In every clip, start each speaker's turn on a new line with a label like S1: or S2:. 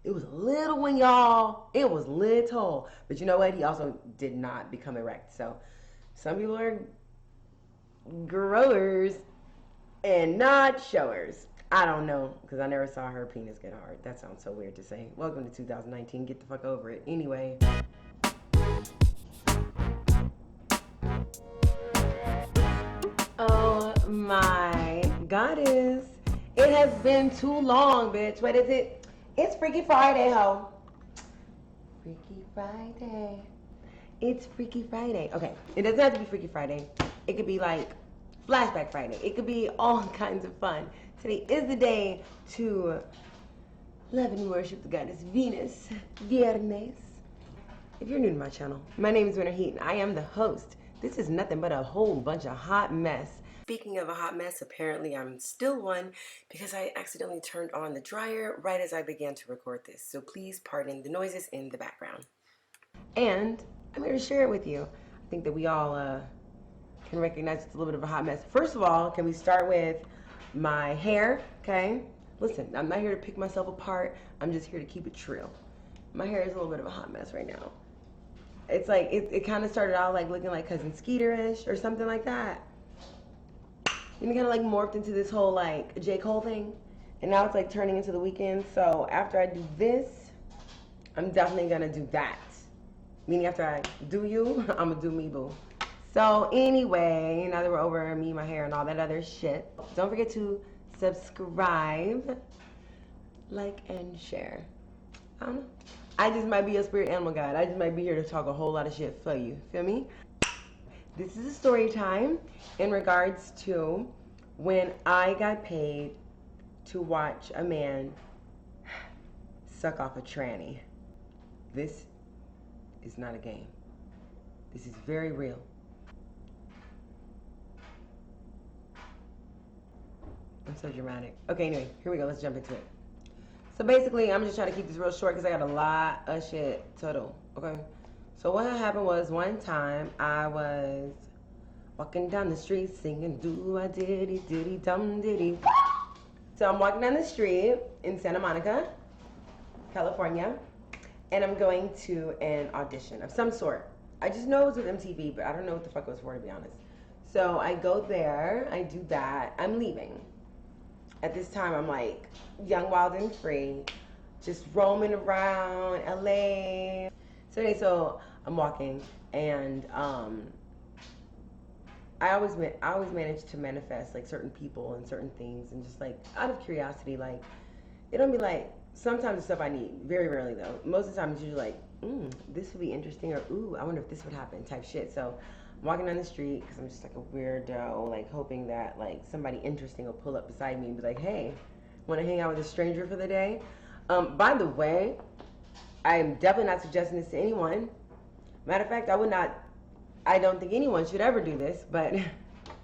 S1: It was a little one, y'all. It was little. But you know what? He also did not become erect. So some people are growers and not showers. I don't know, because I never saw her penis get hard. That sounds so weird to say. Welcome to 2019. Get the fuck over it. Anyway. Oh my goddess. It has been too long, bitch. What is it? It's Freaky Friday, ho. Freaky Friday. It's Freaky Friday. Okay, it doesn't have to be Freaky Friday. It could be like Flashback Friday. It could be all kinds of fun. Today is the day to love and worship the goddess Venus. Viernes. If you're new to my channel, my name is Wynter and I am the host. This is nothing but a whole bunch of hot mess. Speaking of a hot mess, apparently I'm still one because I accidentally turned on the dryer right as I began to record this. So please pardon the noises in the background. And I'm here to share it with you. I think that we all can recognize it's a little bit of a hot mess. First of all, can we start with my hair, okay? Listen, I'm not here to pick myself apart. I'm just here to keep it true. My hair is a little bit of a hot mess right now. It's like, it kind of started out like looking like Cousin Skeeter-ish or something like that. And it kind of like morphed into this whole like J. Cole thing. And now it's like turning into the weekend. So after I do this, I'm definitely gonna do that. Meaning after I do you, I'm gonna do me, boo. So anyway, now that we're over me, my hair, and all that other shit, don't forget to subscribe, like, and share. I don't know. I just might be a spirit animal guide. I just might be here to talk a whole lot of shit for you. Feel me? This is a story time in regards to when I got paid to watch a man suck off a tranny. This is not a game. This is very real. I'm so dramatic. Okay, anyway, here we go. Let's jump into it. So basically, I'm just trying to keep this real short because I got a lot of shit to do. Okay? So what happened was one time I was walking down the street singing do-a-diddy dum diddy. So I'm walking down the street in Santa Monica, California, and I'm going to an audition of some sort. I just know it was with MTV, but I don't know what the fuck it was for, to be honest. So I go there, I do that, I'm leaving. At this time, I'm like young, wild, and free, just roaming around LA. So anyway, so I'm walking, and I always manage to manifest like certain people and certain things, and just like out of curiosity, like it don't be like sometimes the stuff I need, very rarely though. Most of the time it's usually like, this would be interesting, or ooh, I wonder if this would happen type shit. So I'm walking down the street because I'm just like a weirdo, like hoping that like somebody interesting will pull up beside me and be like, hey, want to hang out with a stranger for the day? By the way, I'm definitely not suggesting this to anyone. Matter of fact, I don't think anyone should ever do this, but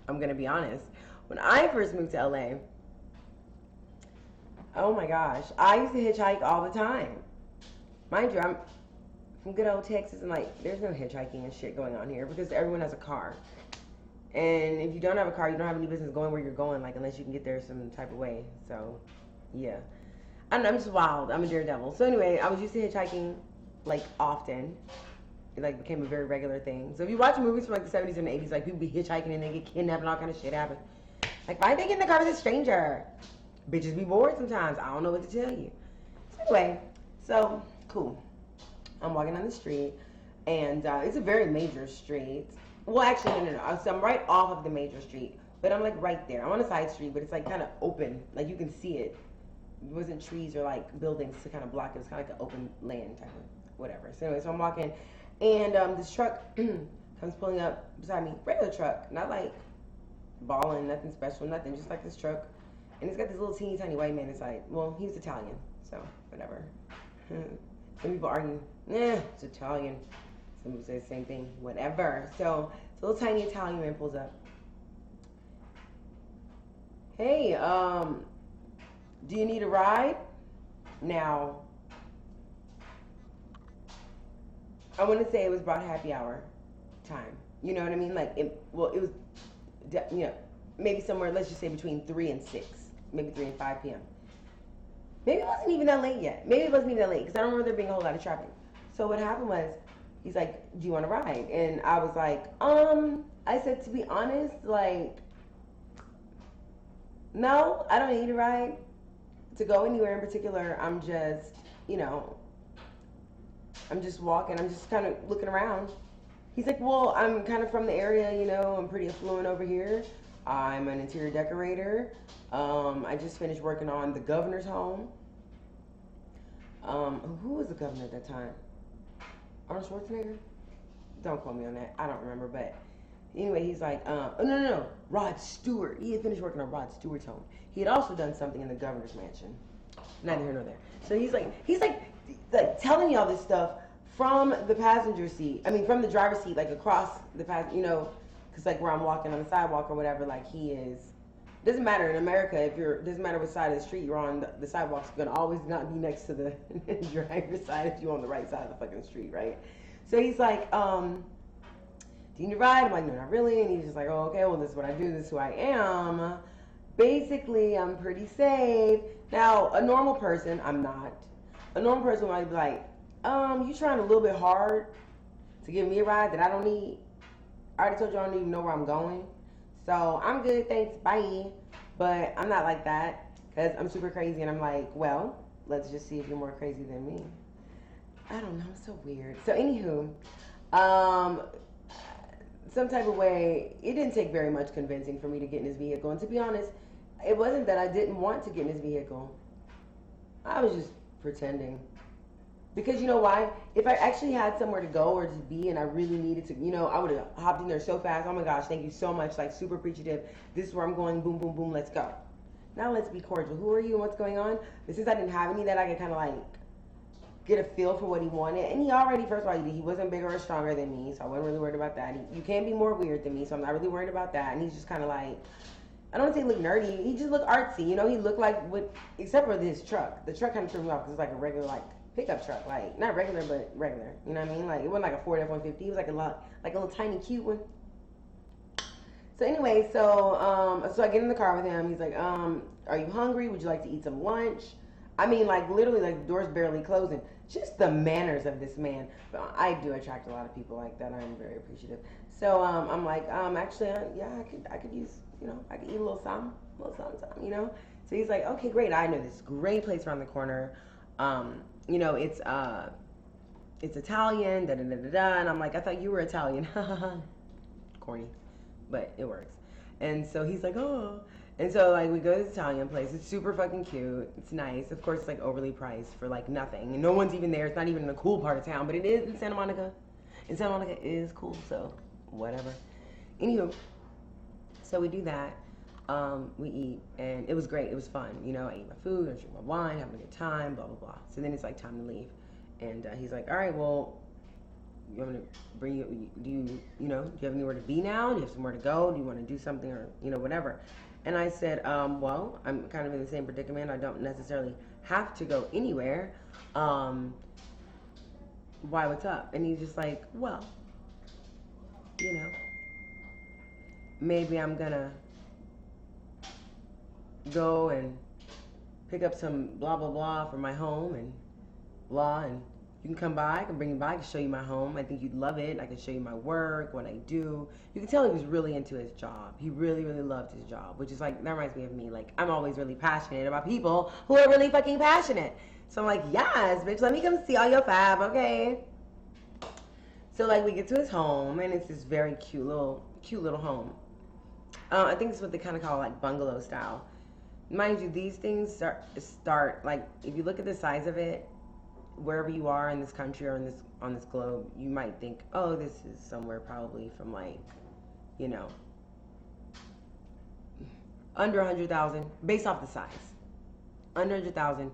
S1: I'm gonna be honest. When I first moved to LA, oh my gosh, I used to hitchhike all the time. Mind you, I'm from good old Texas, and like there's no hitchhiking and shit going on here because everyone has a car. And if you don't have a car, you don't have any business going where you're going, like unless you can get there some type of way. So yeah, I don't know, I'm just wild. I'm a daredevil. So anyway, I was used to hitchhiking like often. It like became a very regular thing. So if you watch movies from like the 70s and the 80s, like people be hitchhiking and they get kidnapped and all kind of shit happen. Like why are they getting in the car with a stranger? Bitches be bored sometimes. I don't know what to tell you. So anyway, so cool. I'm walking down the street, and it's a very major street. Well, actually, no. So I'm right off of the major street, but I'm like right there. I'm on a side street, but it's like kind of open. Like you can see it. It wasn't trees or like buildings to kind of block it. It was kind of like an open land type of whatever. So anyway, so I'm walking, and this truck comes pulling up beside me. Regular truck, not like balling, nothing special, nothing. Just like this truck. And it's got this little teeny tiny white man inside. Well, he's Italian, so whatever. Some people argue, it's Italian. Some people say the same thing, whatever. So, this little tiny Italian man pulls up. Hey, do you need a ride? Now, I want to say it was about happy hour time. You know what I mean? Like, it was, maybe somewhere, let's just say between 3 and 6. Maybe 3 and 5 p.m. Maybe it wasn't even that late yet. Maybe it wasn't even that late because I don't remember there being a whole lot of traffic. So what happened was, he's like, "Do you want to ride?" And I was like, I said, to be honest, like, no, I don't need a ride to go anywhere in particular. I'm just, you know, I'm just walking. I'm just kind of looking around. He's like, well, I'm kind of from the area, you know, I'm pretty affluent over here. I'm an interior decorator. I just finished working on the governor's home. Who was the governor at that time? Arnold Schwarzenegger? Don't quote me on that. I don't remember, but anyway, he's like, oh, no, Rod Stewart. He had finished working on Rod Stewart's home. He had also done something in the governor's mansion. Neither here nor there. So he's like telling me all this stuff from the passenger seat. I mean, from the driver's seat, like across the you know, because like where I'm walking on the sidewalk or whatever, like he is. Doesn't matter in America if you're. Doesn't matter what side of the street you're on. The sidewalk's gonna always not be next to the driver's side if you're on the right side of the fucking street, right? So he's like, do you need a ride? I'm like, no, not really. And he's just like, oh, okay, well, this is what I do. This is who I am. Basically, I'm pretty safe. Now, a normal person, I'm not. A normal person might be like, you trying a little bit hard to give me a ride that I don't need. I already told you I don't even know where I'm going. So I'm good, thanks, bye. But I'm not like that because I'm super crazy and I'm like, well, let's just see if you're more crazy than me. I don't know, I'm so weird. So anywho, some type of way, it didn't take very much convincing for me to get in his vehicle. And to be honest, it wasn't that I didn't want to get in his vehicle. I was just pretending. Because you know why? If I actually had somewhere to go or to be and I really needed to, you know, I would have hopped in there so fast. Oh my gosh, thank you so much. Like, super appreciative. This is where I'm going. Boom, boom, boom. Let's go. Now let's be cordial. Who are you and what's going on? But since I didn't have any of that, I could kind of like get a feel for what he wanted. And he already, first of all, he wasn't bigger or stronger than me, so I wasn't really worried about that. You can't be more weird than me, so I'm not really worried about that. And he's just kind of like, I don't want to say look nerdy. He just looked artsy. You know, he looked like what, except for his truck. The truck kind of threw me off because it's like a regular like pickup truck, like not regular but regular. You know what I mean? Like it wasn't like a Ford F-150. It was like a little tiny cute one. So anyway, so I get in the car with him. He's like, are you hungry? Would you like to eat some lunch? I mean, like literally, like the door's barely closing. Just the manners of this man. But I do attract a lot of people like that. I'm very appreciative. So I'm like, actually, yeah, I could use, you know, I could eat a little something, you know. So he's like, okay, great. I know this great place around the corner. You know, it's Italian, da da da da da. And I'm like, I thought you were Italian. Corny, but it works. And so he's like, oh. And so like we go to this Italian place. It's super fucking cute. It's nice. Of course, it's like overly priced for like nothing. And no one's even there. It's not even in a cool part of town, but it is in Santa Monica. And Santa Monica is cool, so whatever. Anywho, so we do that. We eat, and it was great. It was fun. You know, I ate my food, I drank my wine, having a good time, blah, blah, blah. So then it's like time to leave. And he's like, all right, well, you want me to bring you, do you have anywhere to be now? Do you have somewhere to go? Do you want to do something or, you know, whatever? And I said, well, I'm kind of in the same predicament. I don't necessarily have to go anywhere. Why, what's up? And he's just like, well, you know, maybe I'm gonna go and pick up some blah blah blah for my home and blah, and you can come by, I can bring you by, I can show you my home. I think you'd love it. I can show you my work, what I do. You can tell he was really into his job. He really, really loved his job, which is like, that reminds me of me. Like, I'm always really passionate about people who are really fucking passionate. So I'm like, yes, bitch, let me come see all your fab, okay? So like we get to his home, and it's this very cute little home. I think it's what they kind of call like bungalow style. Mind you, these things start like, if you look at the size of it, wherever you are in this country or on this globe, you might think, oh, this is somewhere probably from like, you know, under 100,000 based off the size, under 100,000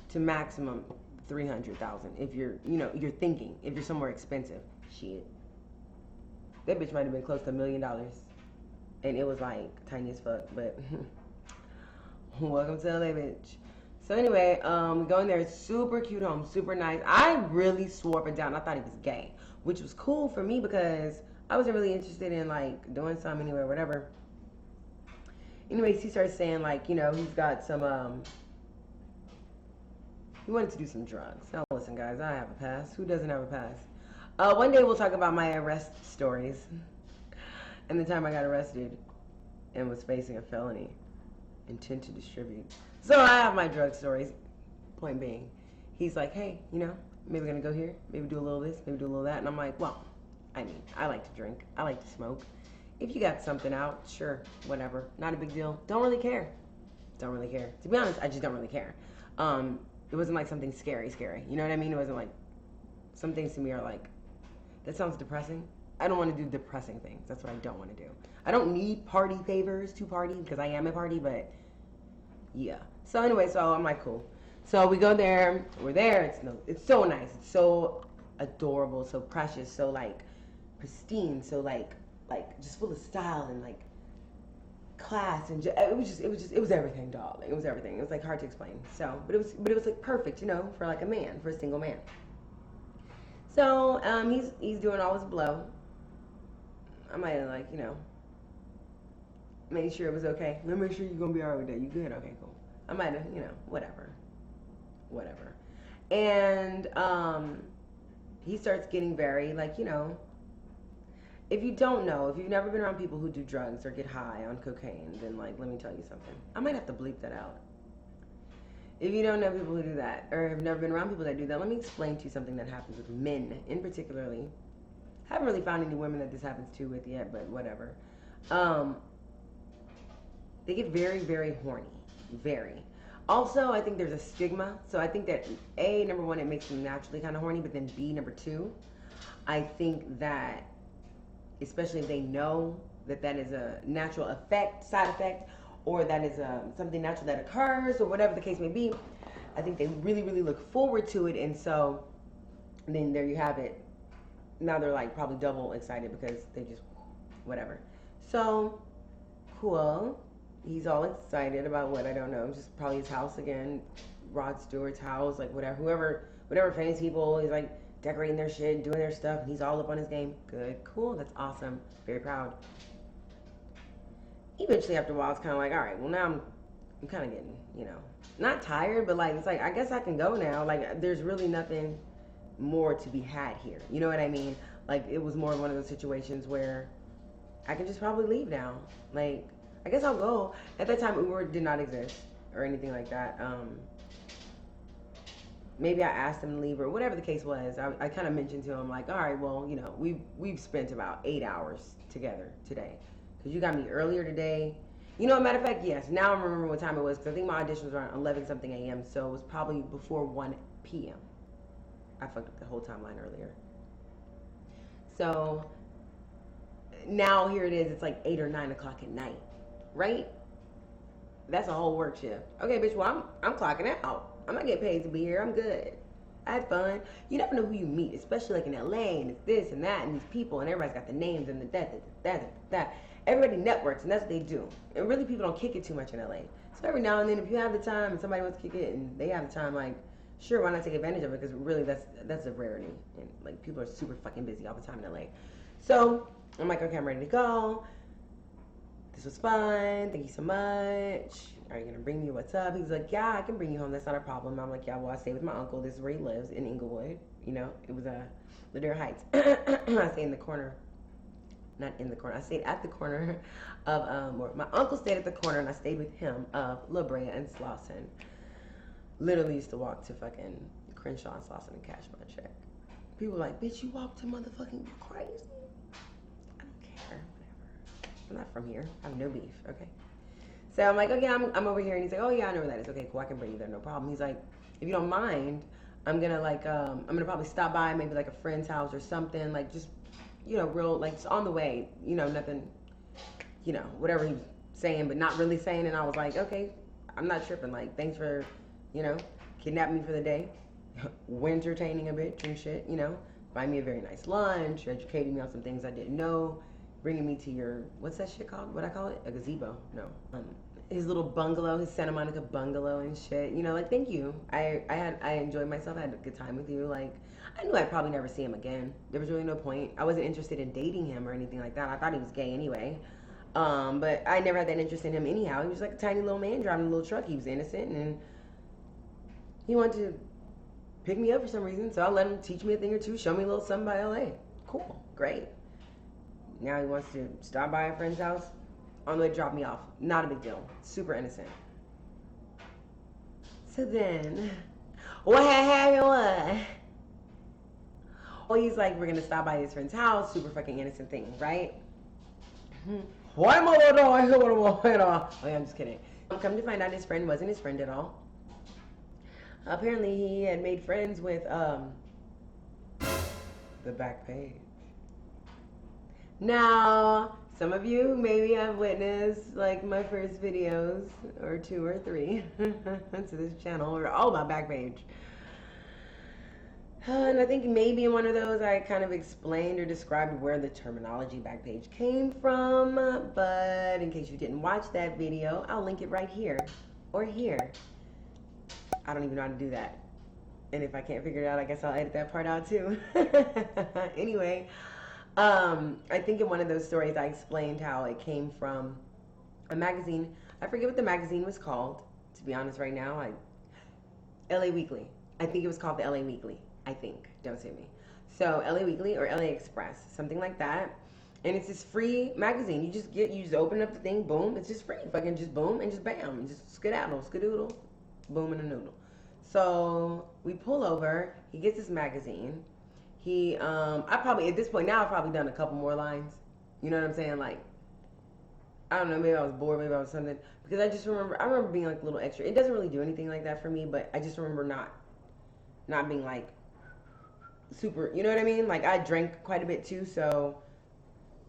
S1: to maximum 300,000 if you're, you know, you're thinking if you're somewhere expensive. Shit, that bitch might have been close to $1 million, and it was like tiny as fuck. But welcome to LA, bitch. So anyway, we go in there. It's super cute home, super nice. I really swore up and down I thought he was gay, which was cool for me because I wasn't really interested in like doing something anyway, whatever. Anyways, he starts saying like, you know, he's got some He wanted to do some drugs. Now listen, guys, I have a past. Who doesn't have a past? One day we'll talk about my arrest stories and the time I got arrested and was facing a felony, intent to distribute. So I have my drug stories. Point being, he's like, hey, you know, maybe we're gonna go here, maybe do a little this, maybe do a little that, and I'm like, well, I mean, I like to drink, I like to smoke. If you got something out, sure, whatever, not a big deal. Don't really care. Don't really care. To be honest, I just don't really care. It wasn't like something scary. You know what I mean? It wasn't like, some things to me are like, that sounds depressing. I don't want to do depressing things. That's what I don't want to do. I don't need party favors to party because I am a party, but yeah. So anyway, so I'm like, cool. So we go there. We're there. It's so nice. It's so adorable. So precious. So like pristine. So like just full of style and like class and it was everything, darling. It was everything. It was like hard to explain. So, but it was like perfect, you know, for like a man, for a single man. So he's doing all his blow. I might have like, you know, made sure it was okay. Let me make sure you're gonna be alright with that. You good? Okay, cool. I might have, you know, whatever. And he starts getting very like, you know, if you don't know, if you've never been around people who do drugs or get high on cocaine, then like, let me tell you something. I might have to bleep that out. If you don't know people who do that, or have never been around people that do that, let me explain to you something that happens with men, in particularly. Haven't really found any women that this happens to with yet, but whatever. They get very, very horny. Very. Also, I think there's a stigma. So I think that A, number one, it makes them naturally kind of horny, but then B, number two, I think that, especially if they know that that is a natural effect, side effect, or that is something natural that occurs, or whatever the case may be, I think they really, really look forward to it, and so then there you have it. Now they're like probably double excited because they just, whatever. So, cool. He's all excited about what, I don't know, just probably his house again, Rod Stewart's house, like whatever famous people, he's like decorating their shit, doing their stuff, and he's all up on his game. Good, cool, that's awesome, very proud. Eventually after a while, it's kind of like, all right, well now I'm kind of getting, you know, not tired, but like, it's like, I guess I can go now. Like, there's really nothing more to be had here. You know what I mean? Like, it was more of one of those situations where I can just probably leave now. Like, I guess I'll go. At that time, Uber did not exist or anything like that. Maybe I asked him to leave or whatever the case was. I kind of mentioned to him like, all right, well, you know, we've spent about 8 hours together today because you got me earlier today. You know, a matter of fact, yes. Now I remember what time it was because I think my audition was around 11 something a.m. So it was probably before 1 p.m. I fucked up the whole timeline earlier. So now here it is. It's like 8 or 9 o'clock at night, right? That's a whole work shift. Okay, bitch. Well, I'm clocking out. I'm not getting paid to be here. I'm good. I had fun. You never know who you meet, especially like in LA, and it's this and that, and these people, and everybody's got the names and the that. Everybody networks, and that's what they do. And really, people don't kick it too much in LA. So every now and then, if you have the time and somebody wants to kick it, and they have the time, like, sure, why not take advantage of it? Because really, that's a rarity, and like people are super fucking busy all the time in LA. So I'm like, okay, I'm ready to go. This was fun. Thank you so much. Are you gonna bring me? What's up? He's like, yeah, I can bring you home. That's not a problem. I'm like, yeah, well, I stay with my uncle. This is where he lives in Inglewood. You know, it was Ladera Heights. I stay in the corner. Not in the corner. I stayed at the corner of my uncle stayed at the corner, and I stayed with him of La Brea and Slauson. Literally used to walk to fucking Crenshaw and Slauson and cash my check. People were like, bitch, you walk to motherfucking crazy. I don't care. Whatever. I'm not from here. I have no beef. Okay. So I'm like, okay, I'm over here, and he's like, oh yeah, I know where that is. Okay, cool, I can bring you there, no problem. He's like, if you don't mind, I'm gonna like, I'm gonna probably stop by maybe like a friend's house or something, like just, you know, real like just on the way, you know, nothing, you know, whatever he was saying, but not really saying. And I was like, okay, I'm not tripping. Like, thanks for, you know, kidnapping me for the day, entertaining a bitch and shit, you know, buying me a very nice lunch, educating me on some things I didn't know. Bringing me to your, what's that shit called? What I call it? A gazebo? No. His little bungalow, his Santa Monica bungalow and shit. You know, like, thank you. I enjoyed myself. I had a good time with you. Like, I knew I'd probably never see him again. There was really no point. I wasn't interested in dating him or anything like that. I thought he was gay anyway. But I never had that interest in him anyhow. He was like a tiny little man driving a little truck. He was innocent, and he wanted to pick me up for some reason. So I let him teach me a thing or two, show me a little something by LA. Cool, great. Now he wants to stop by a friend's house on the way to drop me off. Not a big deal. Super innocent. So then, what happened was, well, he's like, we're gonna stop by his friend's house. Super fucking innocent thing, right? Why am I doing? Oh yeah, I'm just kidding. Come to find out, his friend wasn't his friend at all. Apparently, he had made friends with the Backpage. Now, some of you maybe have witnessed like my first videos or 2 or 3 to this channel are all about Backpage. And I think maybe in one of those I kind of explained or described where the terminology Backpage came from. But in case you didn't watch that video, I'll link it right here or here. I don't even know how to do that. And if I can't figure it out, I guess I'll edit that part out too. Anyway, I think in one of those stories I explained how it came from a magazine. I forget what the magazine was called, to be honest right now. LA Weekly. I think it was called the LA Weekly. I think. Don't sue me. So LA Weekly or LA Express, something like that. And it's this free magazine. You just open up the thing, boom, it's just free. Fucking just boom and just bam. And just skadoodle, boom and a noodle. So we pull over, he gets this magazine. I probably, at this point now, I've probably done a couple more lines. You know what I'm saying? Like, I don't know, maybe I was bored, maybe I was something. Because I remember being like a little extra. It doesn't really do anything like that for me, but I just remember not being like super, you know what I mean? Like, I drank quite a bit too, so,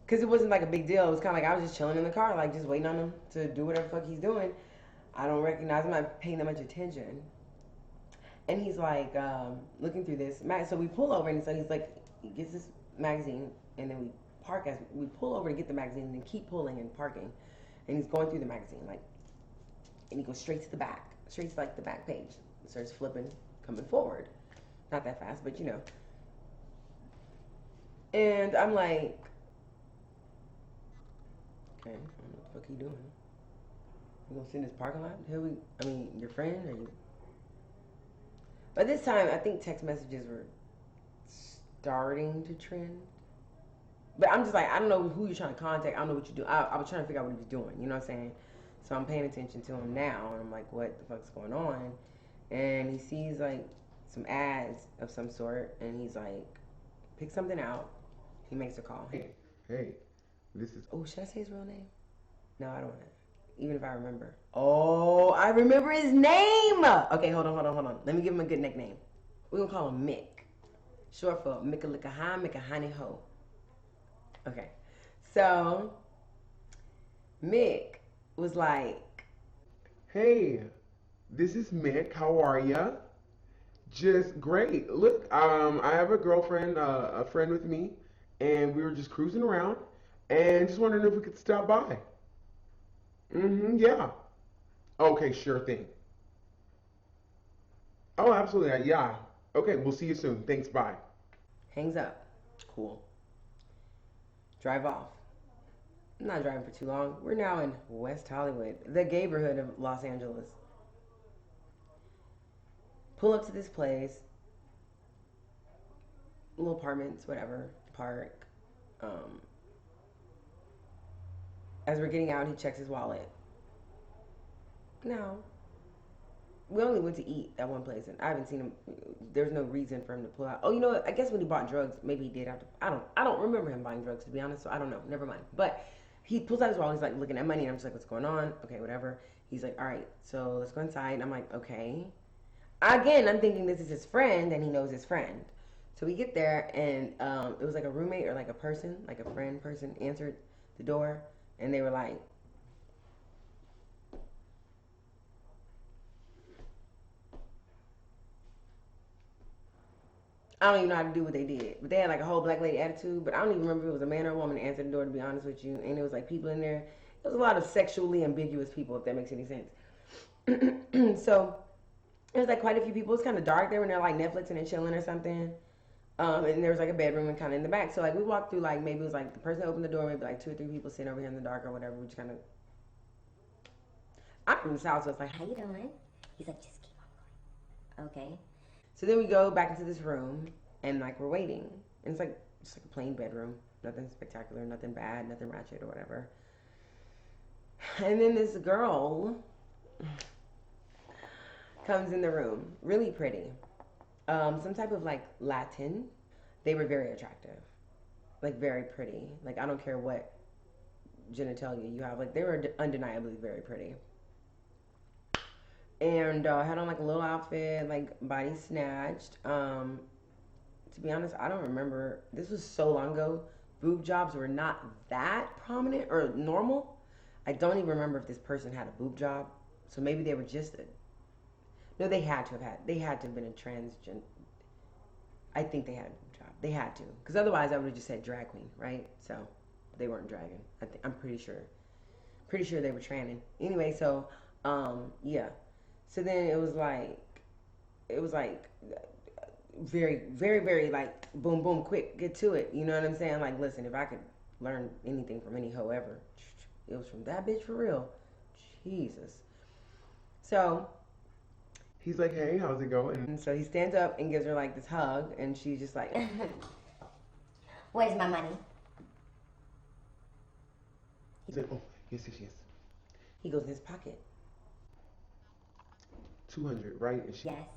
S1: because it wasn't like a big deal. It was kind of like I was just chilling in the car, like just waiting on him to do whatever the fuck he's doing. I don't recognize him, I'm not paying that much attention. And he's like looking through this. So we pull over, and so he's like, he gets this magazine, and then we park as we pull over to get the magazine, and then keep pulling and parking. And he's going through the magazine, like, and he goes straight to the back, straight to like the back page. Starts flipping, coming forward. Not that fast, but you know. And I'm like, okay, I don't know what the fuck he doing. You gonna sit in this parking lot? Your friend, or you? By this time, I think text messages were starting to trend. But I'm just like, I don't know who you're trying to contact. I don't know what you do. I was trying to figure out what he was doing. You know what I'm saying? So I'm paying attention to him now, and I'm like, what the fuck's going on? And he sees like some ads of some sort, and he's like, pick something out. He makes a call.
S2: Hey, this is.
S1: Oh, should I say his real name? No, I don't want to. Even if I remember. Oh, I remember his name. Okay, hold on. Let me give him a good nickname. We're going to call him Mick. Short for Mick Ho. Okay. So, Mick was like,
S2: Hey, this is Mick. How are ya? Just great. Look, I have a girlfriend, a friend with me, and we were just cruising around, and just wondering if we could stop by. Yeah. Okay, sure thing. Oh, absolutely. Yeah. Okay, we'll see you soon. Thanks, bye.
S1: hangs up. Cool. Drive off. I'm not driving for too long. We're now in West Hollywood, the neighborhood of Los Angeles. Pull up to this place, little apartments, whatever, park. As we're getting out, he checks his wallet. No. We only went to eat at one place, and I haven't seen him. There's no reason for him to pull out. Oh, you know what? I guess when he bought drugs, maybe he did have to. I don't remember him buying drugs, to be honest. So I don't know. Never mind. But he pulls out his wallet. He's like looking at money, and I'm just like, "What's going on?" Okay, whatever. He's like, "All right, so let's go inside." And I'm like, "Okay." Again, I'm thinking this is his friend, and he knows his friend. So we get there, and it was like a roommate or like a person, like a friend person, answered the door, and they were like, I don't even know how to do what they did. But they had like a whole black lady attitude. But I don't even remember if it was a man or a woman that answered the door, to be honest with you. And it was like people in there. There was a lot of sexually ambiguous people, if that makes any sense. So there's like quite a few people. It's kind of dark there when they're like Netflixing and chilling or something. And there was like a bedroom and kind of in the back. So like we walked through, like maybe it was like the person that opened the door, maybe like 2 or 3 people sitting over here in the dark or whatever. We just kind of. I'm from the South, so it's like,
S3: How you doing? He's like, just keep on going. Okay.
S1: So then we go back into this room, and like we're waiting, and it's like just like a plain bedroom, nothing spectacular, nothing bad, nothing ratchet or whatever. And then this girl comes in the room, really pretty, some type of like Latin. They were very attractive, like very pretty. Like I don't care what genitalia you have, like they were undeniably very pretty. And had on like a little outfit, like body snatched. To be honest, I don't remember. This was so long ago. Boob jobs were not that prominent or normal. I don't even remember if this person had a boob job. So maybe they were just no, they had to have had. They had to have been a transgender. I think they had a boob job. They had to, because otherwise I would have just said drag queen, right? So they weren't dragging. I'm pretty sure. Pretty sure they were tranning. Anyway, so yeah. So then it was like very, very, very like boom, boom, quick, get to it. You know what I'm saying? Like, listen, if I could learn anything from any hoe ever, it was from that bitch for real. Jesus. So
S2: He's like, hey, how's it going?
S1: and so he stands up and gives her like this hug, and she's just like,
S3: Where's my money?
S2: He's like, oh, yes, yes, yes.
S1: he goes in his pocket.
S2: 200, right? And she,
S3: Yes.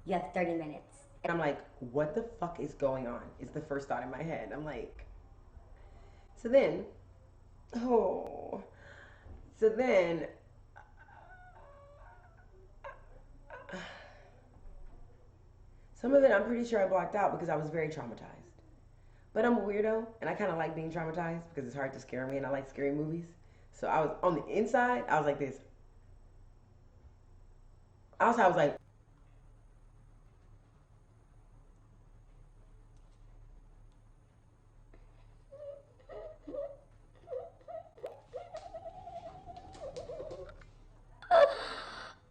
S3: You have 30 minutes.
S1: And I'm like, what the fuck is going on? Is the first thought in my head. I'm like, so then, so then, some of it I'm pretty sure I blocked out because I was very traumatized. But I'm a weirdo, and I kind of like being traumatized because it's hard to scare me, and I like scary movies. So I was on the inside, I was like this. Outside, I was like,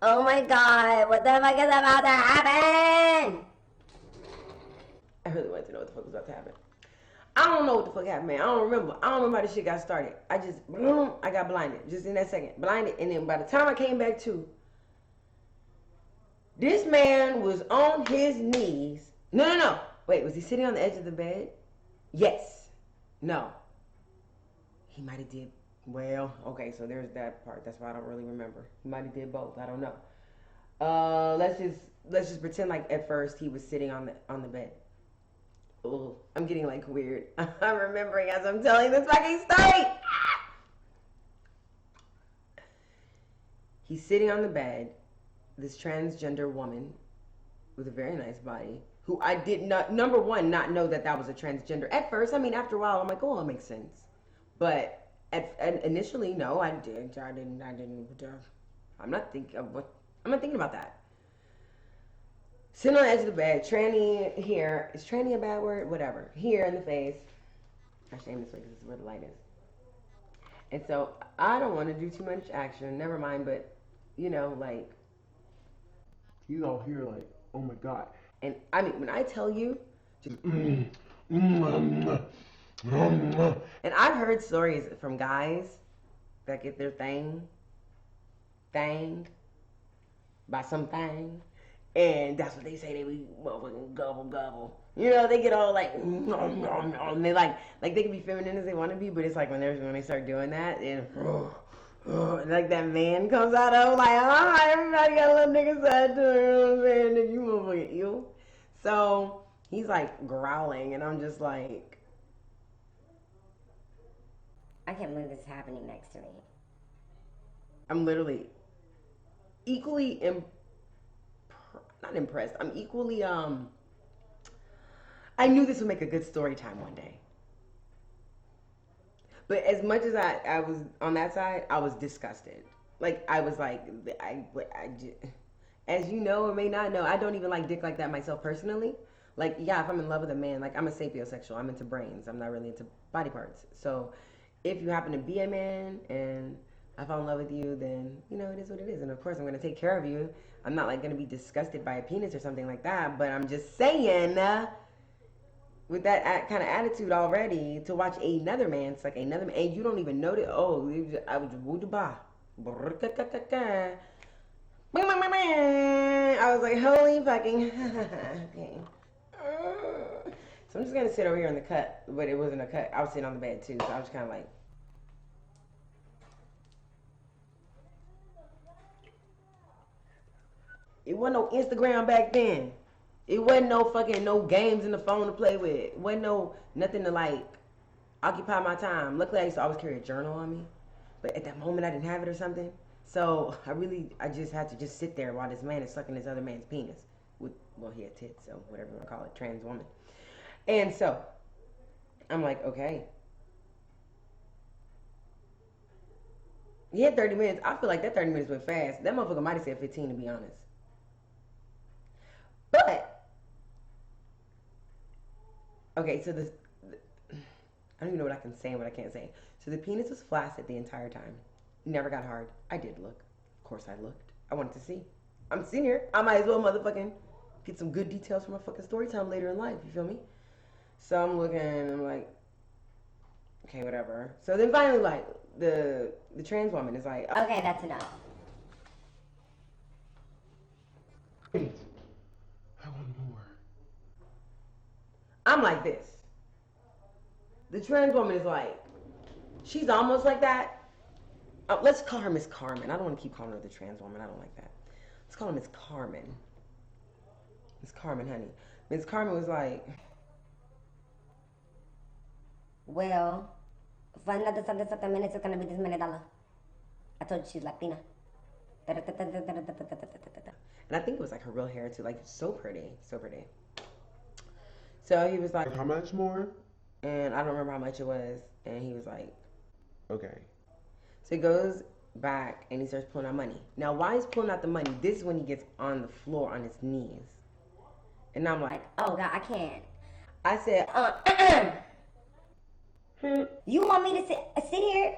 S3: Oh my god, what the fuck is about to happen?
S1: I really wanted to know what the fuck was about to happen. I don't know what the fuck happened, man. I don't remember. I don't remember how this shit got started. I just, boom, I got blinded. Just in that second. Blinded. And then by the time I came back to, this man was on his knees. No. Wait, was he sitting on the edge of the bed? Yes. No. He might have did, well, okay, so there's that part. That's why I don't really remember. He might have did both. I don't know. Let's just pretend like at first he was sitting on the bed. Oh, I'm getting like weird. I'm remembering as I'm telling this fucking story. He's sitting on the bed, this transgender woman with a very nice body, who I did not, number one, not know that was a transgender. At first, I mean, after a while, I'm like, oh, it makes sense. But initially, no, I didn't. I'm not thinking about that. Sitting on the edge of the bed, tranny here. Is tranny a bad word? Whatever. Here in the face. Actually, aim this way because this is where the light is. And so I don't want to do too much action. Never mind, but you know, like.
S2: he's all here like, oh my God.
S1: And I mean, when I tell you, just. And I've heard stories from guys that get their thing by some thing. And that's what they say, they be motherfucking gobble. You know, they get all like, and they like they can be feminine as they want to be, but it's like when they start doing that, and like that man comes out of like, everybody got a little nigga side to it, you know what I'm saying? Nigga, you motherfucking you. So he's like growling, and I'm just like,
S3: I can't believe this is happening next to me.
S1: I'm literally equally not impressed. I'm equally, I knew this would make a good story time one day. But as much as I was on that side, I was disgusted. Like, I was like, as you know or may not know, I don't even like dick like that myself personally. Like, yeah, if I'm in love with a man, like, I'm a sapiosexual. I'm into brains. I'm not really into body parts. So if you happen to be a man and I fall in love with you, then, you know, it is what it is. And of course, I'm going to take care of you. I'm not, like, going to be disgusted by a penis or something like that. But I'm just saying, with that kind of attitude already, to watch another man, it's like another man, and you don't even know that, oh, I was woo-da-ba. I was like, holy fucking. Okay. So I'm just gonna sit over here in the cut, but it wasn't a cut. I was sitting on the bed too, so I was kind of like. It wasn't no Instagram back then. It wasn't no fucking no games in the phone to play with. It wasn't no nothing to like occupy my time. Luckily, I used to always carry a journal on me, but at that moment I didn't have it or something. So I just had to just sit there while this man is sucking this other man's penis. Well, he had tits, so whatever you want to call it, trans woman. And so I'm like, okay. He had 30 minutes. I feel like that 30 minutes went fast. That motherfucker might have said 15 to be honest. But okay, so I don't even know what I can say and what I can't say. So the penis was flaccid the entire time. Never got hard. I did look. Of course I looked. I wanted to see. I'm sitting here. I might as well motherfucking get some good details from my fucking story time later in life. You feel me? So I'm looking and I'm like, okay, whatever. So then finally, like, the trans woman is like,
S3: Okay, that's enough.
S2: Wait. I want more.
S1: I'm like this. The trans woman is like, she's almost like that. Let's call her Miss Carmen. I don't want to keep calling her the trans woman. I don't like that. Let's call her Miss Carmen. Miss Carmen, honey. Miss Carmen was like,
S3: Well, for another something minutes, it's gonna be this many $. I told you she's Latina.
S1: and I think it was like her real hair too. Like, so pretty. So pretty. So he was like,
S2: How much more?
S1: and I don't remember how much it was. And he was like,
S2: Okay.
S1: so he goes back and he starts pulling out money. Now, while he's pulling out the money, this is when he gets on the floor on his knees. And I'm like,
S3: Oh God, I can't.
S1: I said,
S3: You want me to sit here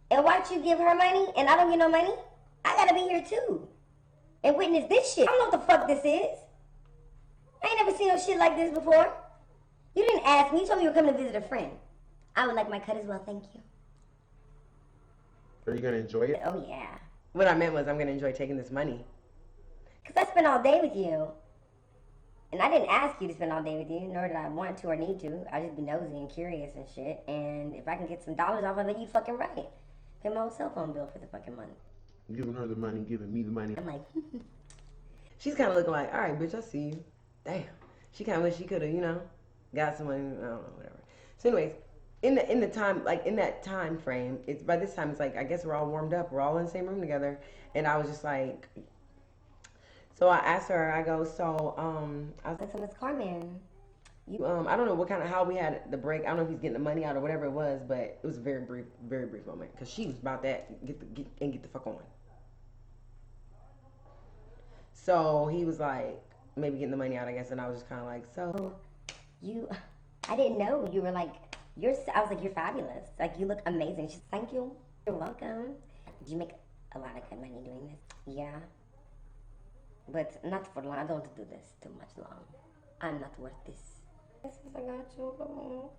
S3: and watch you give her money and I don't get no money? I gotta be here too and witness this shit. I don't know what the fuck this is. I ain't never seen no shit like this before. You didn't ask me. You told me you were coming to visit a friend. I would like my cut as well, thank you.
S2: Are you gonna enjoy it?
S3: Oh yeah.
S1: what I meant was I'm going to enjoy taking this money.
S3: Because I spent all day with you. And I didn't ask you to spend all day with you, nor did I want to or need to. I just be nosy and curious and shit. And if I can get some dollars off of it, you fucking right. Pay my own cell phone bill for the fucking month.
S2: Giving her the money, giving me the money.
S3: I'm like,
S1: She's kind of looking like, all right, bitch, I see you. Damn. She kind of wish she could have, got some money. I don't know, whatever. So anyways, in the time, like in that time frame, it's by this time, it's like, I guess we're all warmed up. We're all in the same room together. And I was just like, so I asked her, I go, so, I was
S3: so Miss Carmen,
S1: I don't know how we had the break. I don't know if he's getting the money out or whatever it was, but it was a very brief moment because she was about that get the fuck on. So he was like maybe getting the money out, I guess, and I was just kind of like, so
S3: I didn't know you were like, I was like, you're fabulous. Like, you look amazing. She's thank you. You're welcome. Do you make a lot of good money doing this? Yeah. But not for long. I don't want to do this too much long. I'm not worth this. I got you.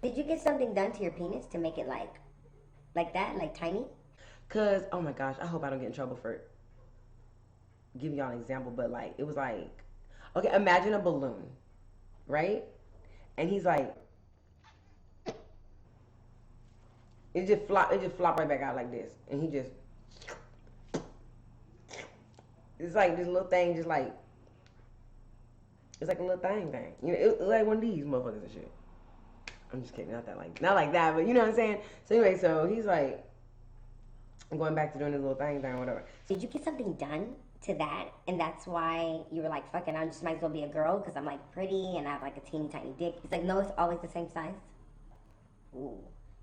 S3: Did you get something done to your penis to make it like that, like tiny?
S1: Cause oh my gosh, I hope I don't get in trouble for giving y'all an example, but like it was like, okay, imagine a balloon, right? And he's like, it just flop right back out like this, and he just, it's like this little thing, just like. It's like a little thing. It's like one of these motherfuckers and shit. I'm just kidding, not like that, but you know what I'm saying? So anyway, so he's like, I'm going back to doing this little thing or whatever.
S3: Did you get something done to that? And that's why you were like, fucking, I just might as well be a girl because I'm like pretty and I have like a teeny tiny dick. It's like, no, it's always the same size. Ooh,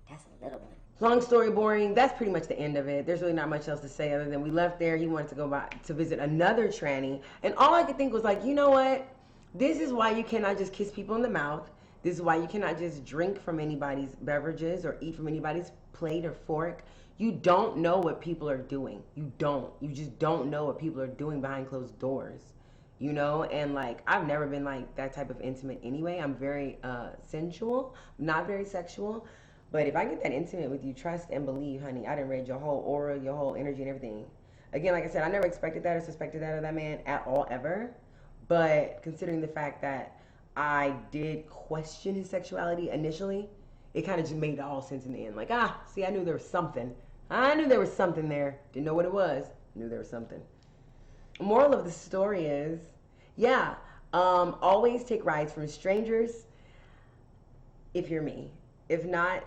S3: that's a little bit.
S1: Long story boring. That's pretty much the end of it. There's really not much else to say other than we left there. He wanted to go back to visit another tranny. And all I could think was like, you know what? This is why you cannot just kiss people in the mouth. This is why you cannot just drink from anybody's beverages or eat from anybody's plate or fork. You don't know what people are doing. You just don't know what people are doing behind closed doors. And like, I've never been like that type of intimate anyway. I'm very sensual, not very sexual. But if I get that intimate with you, trust and believe, honey, I done read your whole aura, your whole energy and everything. Again, like I said, I never expected that or suspected that of that man at all, ever. But considering the fact that I did question his sexuality initially, it kind of just made all sense in the end. Like, see, I knew there was something. I knew there was something there. Didn't know what it was. Knew there was something. Moral of the story is, yeah, always take rides from strangers if you're me. If not,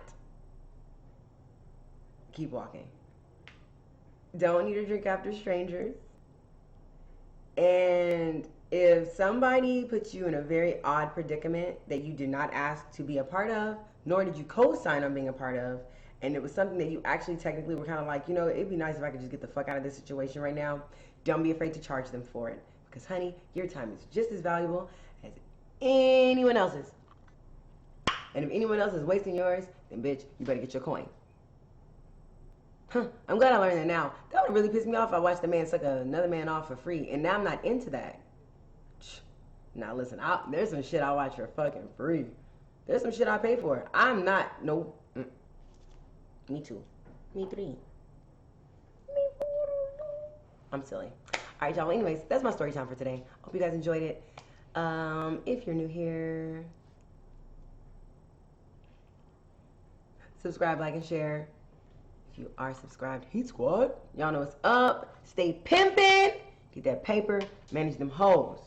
S1: keep walking. Don't need to drink after strangers. And if somebody puts you in a very odd predicament that you did not ask to be a part of, nor did you co-sign on being a part of, and it was something that you actually technically were kind of like, it'd be nice if I could just get the fuck out of this situation right now, don't be afraid to charge them for it. Because, honey, your time is just as valuable as anyone else's. And if anyone else is wasting yours, then, bitch, you better get your coin. I'm glad I learned that now. That would really piss me off if I watched a man suck another man off for free. And now I'm not into that. Now, listen, there's some shit I watch for fucking free. There's some shit I pay for. I'm not, no. Me too. Me three. Me four. I'm silly. All right, y'all. Well, anyways, that's my story time for today. Hope you guys enjoyed it. If you're new here, subscribe, like, and share. If you are subscribed, Heat Squad, y'all know what's up. Stay pimping. Get that paper. Manage them hoes.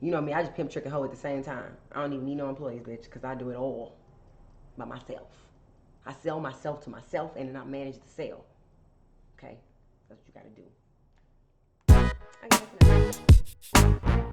S1: You know me, I just pimp, trick, and hoe at the same time. I don't even need no employees, bitch, because I do it all by myself. I sell myself to myself and then I manage the sale. Okay? That's what you gotta do. I guess